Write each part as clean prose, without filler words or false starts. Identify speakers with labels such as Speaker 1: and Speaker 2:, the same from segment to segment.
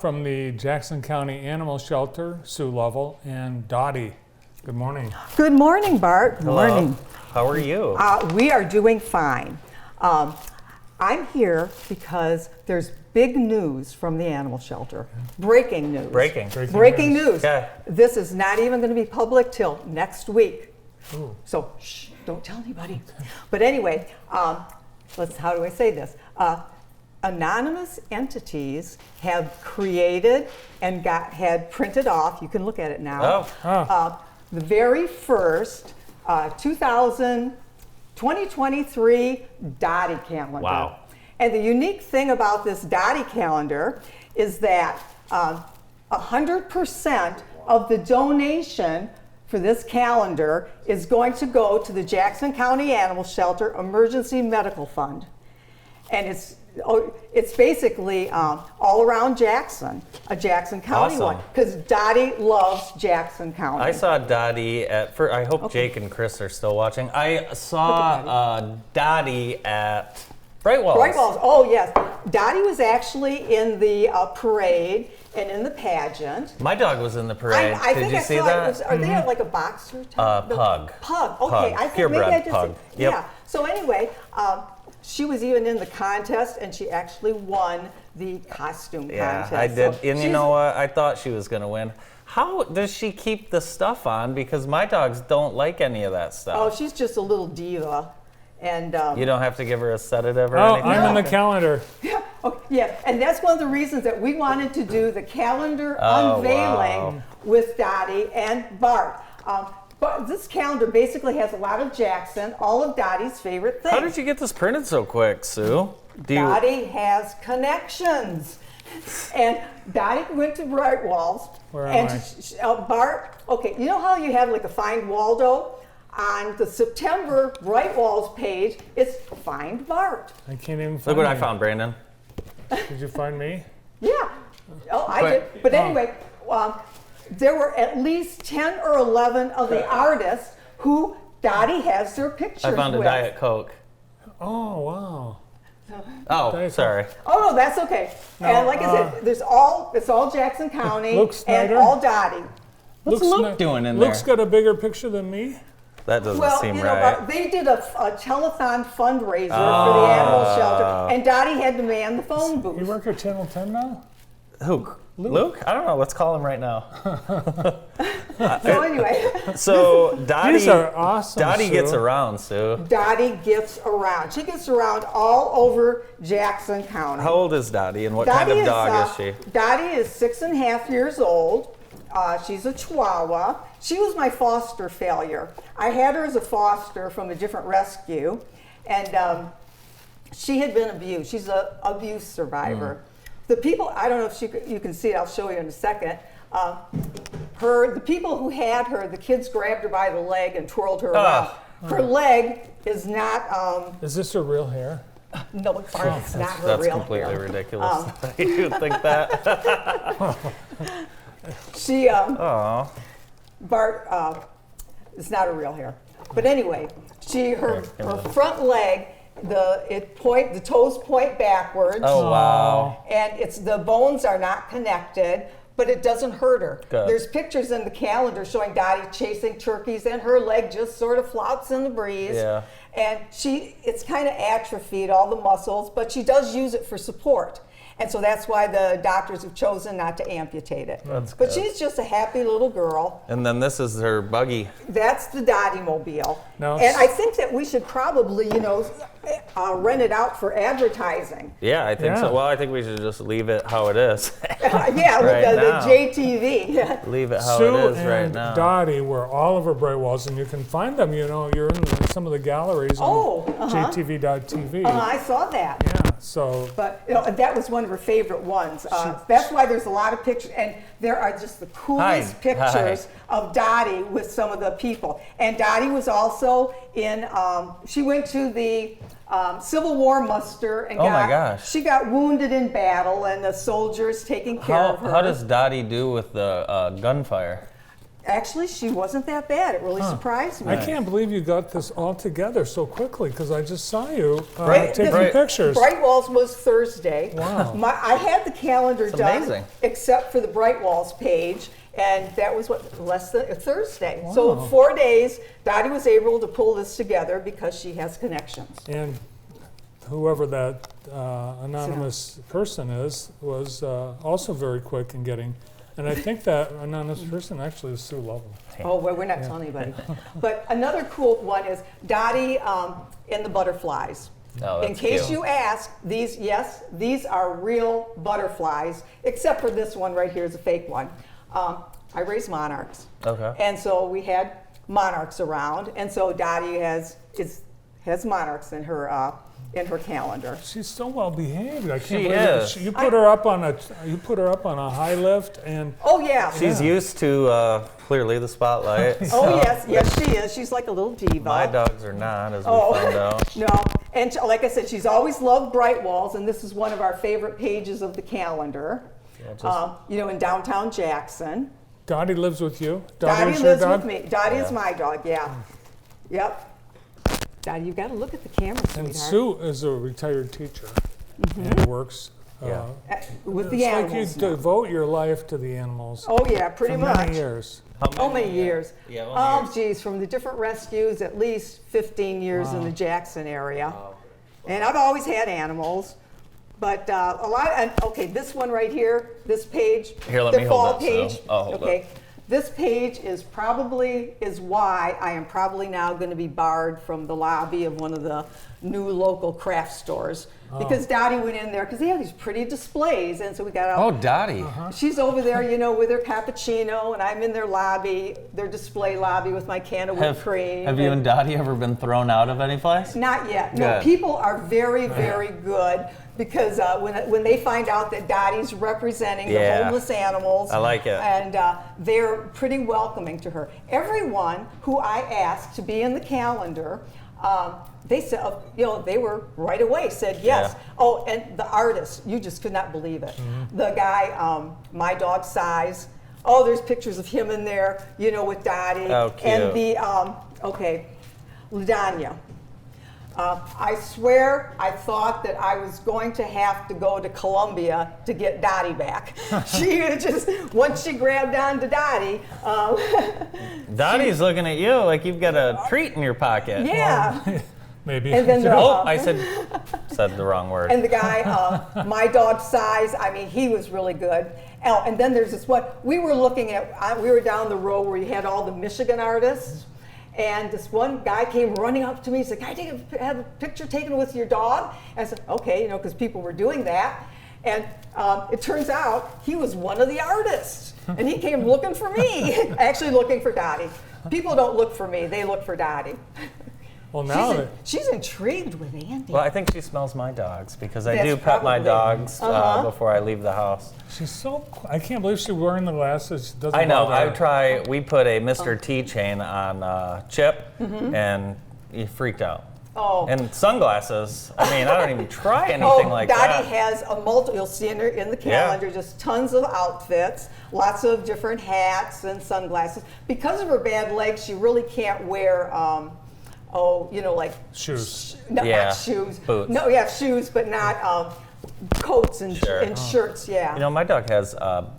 Speaker 1: From the Jackson County Animal Shelter, Sue Lovell and Dottie. Good morning.
Speaker 2: Good morning, Bart. Good
Speaker 3: Hello.
Speaker 2: morning.
Speaker 3: How are you?
Speaker 2: We are doing fine. I'm here because there's big news from the animal shelter. Breaking news.
Speaker 3: Breaking
Speaker 2: news.
Speaker 3: Okay.
Speaker 2: This is not even going to be public till next week.
Speaker 1: Ooh.
Speaker 2: So shh, don't tell anybody. But anyway, how do I say this? Anonymous entities have created and had printed off, you can look at it now, the very first 2023 Dottie calendar.
Speaker 3: Wow.
Speaker 2: And the unique thing about this Dottie calendar is that 100% of the donation for this calendar is going to go to the Jackson County Animal Shelter Emergency Medical Fund. And it's basically all around Jackson, a Jackson County
Speaker 3: Awesome.
Speaker 2: one, because Dottie loves Jackson County.
Speaker 3: I saw Dottie at first. I hope Jake and Chris are still watching. I saw Dottie at Bright Walls.
Speaker 2: Bright Walls, oh yes. Dottie was actually in the parade and in the pageant.
Speaker 3: My dog was in the parade.
Speaker 2: I
Speaker 3: Did
Speaker 2: think
Speaker 3: you
Speaker 2: I
Speaker 3: see
Speaker 2: saw
Speaker 3: that?
Speaker 2: It was, are they like a boxer type?
Speaker 3: Pug.
Speaker 2: Pug, okay.
Speaker 3: Pug.
Speaker 2: I think
Speaker 3: Purebred
Speaker 2: maybe I just
Speaker 3: pug. Yep.
Speaker 2: Yeah. So anyway, she was even in the contest, and she actually won the costume contest.
Speaker 3: I did.
Speaker 2: So
Speaker 3: And you know what? I thought she was going to win. How does she keep the stuff on? Because my dogs don't like any of that stuff.
Speaker 2: Oh, she's just a little diva. And
Speaker 3: You don't have to give her a sedative or
Speaker 1: Oh,
Speaker 3: anything?
Speaker 1: I'm in the calendar.
Speaker 2: yeah, yeah, and that's one of the reasons that we wanted to do the calendar unveiling
Speaker 3: wow.
Speaker 2: with Dottie and Bart. But this calendar basically has a lot of Jackson, all of Dottie's favorite things.
Speaker 3: How did you get this printed so quick, Sue?
Speaker 2: Dottie has connections. And Dottie went to Bright Walls.
Speaker 1: Where am I?
Speaker 2: Bart, okay, you know how you have like a Find Waldo? On the September Bright Walls page, it's Find Bart.
Speaker 1: I can't even find
Speaker 3: Look what I
Speaker 1: you.
Speaker 3: found, Brandon.
Speaker 1: Did you find me?
Speaker 2: Yeah. Oh, I
Speaker 3: But-
Speaker 2: did. But anyway, there were at least 10 or 11 of the artists who Dottie has their pictures
Speaker 3: I found a
Speaker 2: with.
Speaker 3: Diet Coke.
Speaker 1: Oh, wow.
Speaker 3: Oh,
Speaker 1: Diet
Speaker 3: sorry.
Speaker 2: Oh no, that's okay. And like I said, it's all Jackson County
Speaker 1: Luke
Speaker 2: and
Speaker 1: Snyder?
Speaker 2: all Dottie.
Speaker 3: What's Luke doing in there?
Speaker 1: Luke's got a bigger picture than me.
Speaker 3: That doesn't
Speaker 2: Well,
Speaker 3: seem
Speaker 2: you know,
Speaker 3: right.
Speaker 2: they did a telethon fundraiser for the animal shelter, and Dottie had to man the phone
Speaker 1: You
Speaker 2: booth.
Speaker 1: work at Channel 10 now?
Speaker 3: Who? Luke? I don't know. Let's call him right now.
Speaker 2: So anyway,
Speaker 3: So Dottie,
Speaker 1: These are awesome,
Speaker 3: Dottie
Speaker 1: Sue.
Speaker 3: gets around, Sue.
Speaker 2: Dottie gets around. She gets around all over Jackson County.
Speaker 3: How old is Dottie, and what kind of dog is she?
Speaker 2: Dottie is 6.5 years old. She's a Chihuahua. She was my foster failure. I had her as a foster from a different rescue, and she had been abused. She's an abuse survivor. The people, I don't know if you can see it, I'll show you in a second. The people who had her, the kids grabbed her by the leg and twirled her around. Her leg is not,
Speaker 1: Is this her real hair?
Speaker 2: no, it's not her
Speaker 3: That's
Speaker 2: real
Speaker 3: completely
Speaker 2: hair.
Speaker 3: ridiculous. You think that?
Speaker 2: She,
Speaker 3: Oh,
Speaker 2: Bart, it's not her real hair. But anyway, her front leg, the toes point backwards.
Speaker 3: oh wow.
Speaker 2: And the bones are not connected, but it doesn't hurt her.
Speaker 3: Good.
Speaker 2: There's pictures in the calendar showing Dottie chasing turkeys, and her leg just sort of floats in the breeze.
Speaker 3: Yeah.
Speaker 2: And it's kind of atrophied, all the muscles, but she does use it for support. And so that's why the doctors have chosen not to amputate it.
Speaker 3: That's
Speaker 2: But
Speaker 3: good.
Speaker 2: she's just a happy little girl.
Speaker 3: And then this is her buggy.
Speaker 2: That's the Dottie Mobile.
Speaker 1: No.
Speaker 2: And I think that we should probably, rent it out for advertising.
Speaker 3: Yeah, I think
Speaker 1: Yeah.
Speaker 3: so. Well, I think we should just leave it how it is.
Speaker 2: Yeah,
Speaker 3: Right
Speaker 2: with
Speaker 3: now.
Speaker 2: the JTV.
Speaker 3: Leave it how
Speaker 1: Sue
Speaker 3: it is
Speaker 1: and
Speaker 3: right now.
Speaker 1: Dottie were all over Bright Walls, and you can find them. You're in some of the galleries on jtv.tv.
Speaker 2: I saw that.
Speaker 1: Yeah, so
Speaker 2: But that was one of her favorite ones. That's why there's a lot of pictures, and there are just the coolest
Speaker 3: Hi.
Speaker 2: pictures of Dottie with some of the people. And Dottie was also in. She went to the Civil War muster and
Speaker 3: Oh my gosh.
Speaker 2: she got wounded in battle, and the soldiers taking care of her.
Speaker 3: How does Dottie do with the gunfire?
Speaker 2: Actually, she wasn't that bad. It really surprised me.
Speaker 1: I can't believe you got this all together so quickly because I just saw you
Speaker 3: Right,
Speaker 1: taking
Speaker 3: right.
Speaker 1: pictures.
Speaker 2: Bright Walls was Thursday.
Speaker 1: Wow.
Speaker 2: I had the calendar
Speaker 3: It's
Speaker 2: done
Speaker 3: amazing.
Speaker 2: except for the Bright Walls page, and that was less than Thursday.
Speaker 1: Wow.
Speaker 2: So in 4 days, Dottie was able to pull this together because she has connections.
Speaker 1: And whoever that anonymous person is was also very quick in getting. And I think that anonymous person actually is Sue Lovell.
Speaker 2: Oh, well, we're not telling anybody. But another cool one is Dottie and the butterflies.
Speaker 3: Oh,
Speaker 2: In
Speaker 3: that's
Speaker 2: case
Speaker 3: cute.
Speaker 2: you ask, these are real butterflies, except for this one right here is a fake one. I raise monarchs.
Speaker 3: Okay.
Speaker 2: And so we had monarchs around, and so Dottie has monarchs in her calendar.
Speaker 1: She's so well behaved. I can't
Speaker 3: She
Speaker 1: believe it.
Speaker 3: is.
Speaker 1: You put her up on a high lift, and
Speaker 2: Oh yeah.
Speaker 3: She's used to clearly the spotlight.
Speaker 2: Oh yes, she is. She's like a little diva.
Speaker 3: My dogs are not, as we
Speaker 2: Oh.
Speaker 3: found out.
Speaker 2: No, and like I said, she's always loved Bright Walls, and this is one of our favorite pages of the calendar.
Speaker 3: Yeah, just-
Speaker 2: In downtown Jackson.
Speaker 1: Dottie lives with you.
Speaker 2: Dottie
Speaker 1: is your
Speaker 2: lives
Speaker 1: dog?
Speaker 2: with me. Dottie is
Speaker 3: Yeah.
Speaker 2: my dog. Yeah. Yep. Dottie, you got to look at the camera,
Speaker 1: And
Speaker 2: sweetheart.
Speaker 1: Sue is a retired teacher and works.
Speaker 3: Yeah.
Speaker 2: With the
Speaker 1: it's like you
Speaker 2: animals. now.
Speaker 1: devote your life to the animals
Speaker 2: Oh yeah, pretty
Speaker 1: for
Speaker 2: much.
Speaker 1: many years.
Speaker 2: How many years?
Speaker 3: Yeah, how many
Speaker 2: Oh, geez, from the different rescues, at least 15 years in the Jackson area. And I've always had animals, but a lot. And okay, this one right here, this page,
Speaker 3: Here, let
Speaker 2: the
Speaker 3: me hold
Speaker 2: fall
Speaker 3: that,
Speaker 2: page.
Speaker 3: so I'll hold
Speaker 2: okay, this page is why I am probably now going to be barred from the lobby of one of the new local craft stores. Because Dottie went in there, because they have these pretty displays, and so we got out.
Speaker 3: Oh, Dottie.
Speaker 2: She's over there, with her cappuccino, and I'm in their lobby, their display lobby with my can of whipped cream.
Speaker 3: Have you and Dottie ever been thrown out of any place?
Speaker 2: Not yet. No,
Speaker 3: Good.
Speaker 2: people are very, very good because when they find out that Dottie's representing the
Speaker 3: Yeah.
Speaker 2: homeless animals,
Speaker 3: I like it.
Speaker 2: and they're pretty welcoming to her. Everyone who I asked to be in the calendar, they said, they were right away said yes.
Speaker 3: Yeah.
Speaker 2: Oh, and the artist, you just could not believe it. The guy, my dog Size. Oh, there's pictures of him in there, with Dottie.
Speaker 3: Oh, cute.
Speaker 2: And the Ladanya. I swear I thought that I was going to have to go to Columbia to get Dottie back. Once she grabbed onto Dottie,
Speaker 3: Dottie's looking at you like you've got a treat in your pocket.
Speaker 2: yeah.
Speaker 1: Maybe.
Speaker 2: And then
Speaker 3: Oh, I said the wrong word.
Speaker 2: And the guy, my dog Size, he was really good. Oh, and then there's this one, we were down the road where you had all the Michigan artists. And this one guy came running up to me. He said, "Can I have a picture taken with your dog?" And I said, "Okay," because people were doing that. And it turns out he was one of the artists, and he came looking for me, actually looking for Dottie. People don't look for me; they look for Dottie.
Speaker 1: Well, now
Speaker 2: She's intrigued with Andy.
Speaker 3: Well, I think she smells my dogs because I
Speaker 2: That's
Speaker 3: do pet my
Speaker 2: probably-
Speaker 3: dogs before I leave the house.
Speaker 1: she's so. I can't believe she's wearing the glasses. Doesn't
Speaker 3: I know.
Speaker 1: bother her.
Speaker 3: We put a Mr. T chain on Chip, and he freaked out.
Speaker 2: Oh.
Speaker 3: And sunglasses. I mean, I don't even try anything like
Speaker 2: Dottie
Speaker 3: that.
Speaker 2: has you'll see in the calendar, just tons of outfits, lots of different hats and sunglasses. Because of her bad legs, she really can't wear, like
Speaker 1: Shoes.
Speaker 2: no,
Speaker 3: Yeah,
Speaker 2: not shoes.
Speaker 3: boots.
Speaker 2: No, yeah, shoes, but not coats and,
Speaker 3: Sure.
Speaker 2: and shirts, yeah.
Speaker 3: My dog has,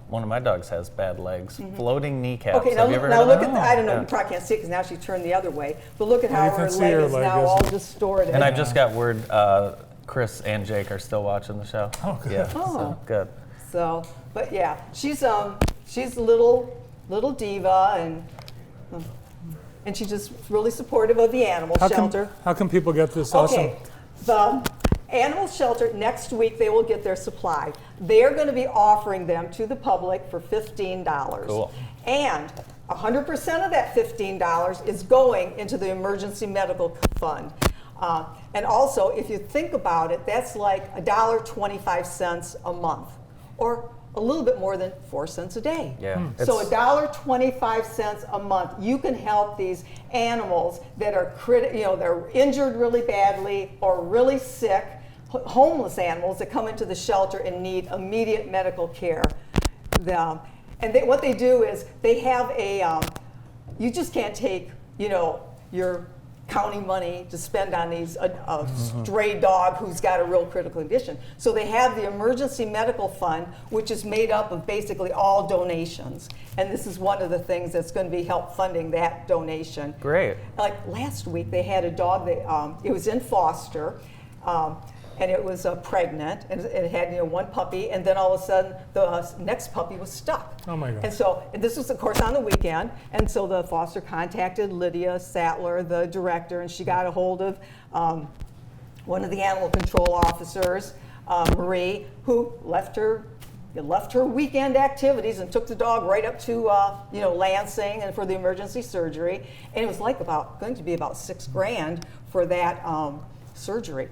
Speaker 3: one of my dogs has bad legs, floating kneecaps.
Speaker 2: Okay,
Speaker 3: Have you ever
Speaker 2: now
Speaker 3: heard of
Speaker 2: look
Speaker 3: that?
Speaker 2: at I don't know,
Speaker 3: Yeah.
Speaker 2: you probably can't see it because now she's turned the other way. But look at how
Speaker 1: you can
Speaker 2: her
Speaker 1: see
Speaker 2: leg
Speaker 1: her
Speaker 2: is
Speaker 1: leg,
Speaker 2: now
Speaker 1: isn't
Speaker 2: all
Speaker 1: it?
Speaker 2: distorted.
Speaker 3: And I just got word Chris and Jake are still watching the show.
Speaker 1: Oh, good.
Speaker 3: Yeah,
Speaker 2: Oh.
Speaker 3: so good.
Speaker 2: So, but yeah, she's a little diva and she's just really supportive of the animal shelter.
Speaker 1: How can people get this awesome?
Speaker 2: Okay, the animal shelter next week they will get their supply. They are going to be offering them to the public for $15.
Speaker 3: Cool.
Speaker 2: And 100% of that $15 is going into the emergency medical fund. And also, if you think about it, that's like $1.25 a month, or a little bit more than 4 cents a day.
Speaker 3: Yeah.
Speaker 2: So
Speaker 3: it's-
Speaker 2: $1.25 a month, you can help these animals that are they're injured really badly or really sick, homeless animals that come into the shelter and need immediate medical care. And what they do is they have a, you just can't take, you know, your county money to spend on these a stray dog who's got a real critical condition. So they have the emergency medical fund, which is made up of basically all donations. And this is one of the things that's going to be help funding that donation.
Speaker 3: Great.
Speaker 2: Like last week, they had a dog that it was in foster, and it was pregnant, and it had, you know, one puppy, and then all of a sudden the next puppy was stuck.
Speaker 1: Oh my God.
Speaker 2: And so and this was, of course, on the weekend, and so the foster contacted Lydia Sattler, the director, and she got a hold of one of the animal control officers, Marie, who left her weekend activities and took the dog right up to you know, Lansing and for the emergency surgery, and it was like going to be about $6,000 for that surgery.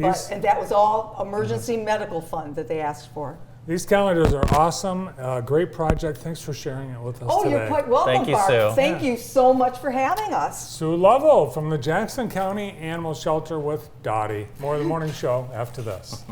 Speaker 2: And that was all emergency medical fund that they asked for.
Speaker 1: These calendars are awesome. Great project. Thanks for sharing it with us
Speaker 2: Oh,
Speaker 1: today.
Speaker 2: you're quite welcome,
Speaker 3: Thank you,
Speaker 2: Barb.
Speaker 3: Sue.
Speaker 2: Thank you so much for having us.
Speaker 1: Sue Lovell from the Jackson County Animal Shelter with Dottie. More of the morning show after this.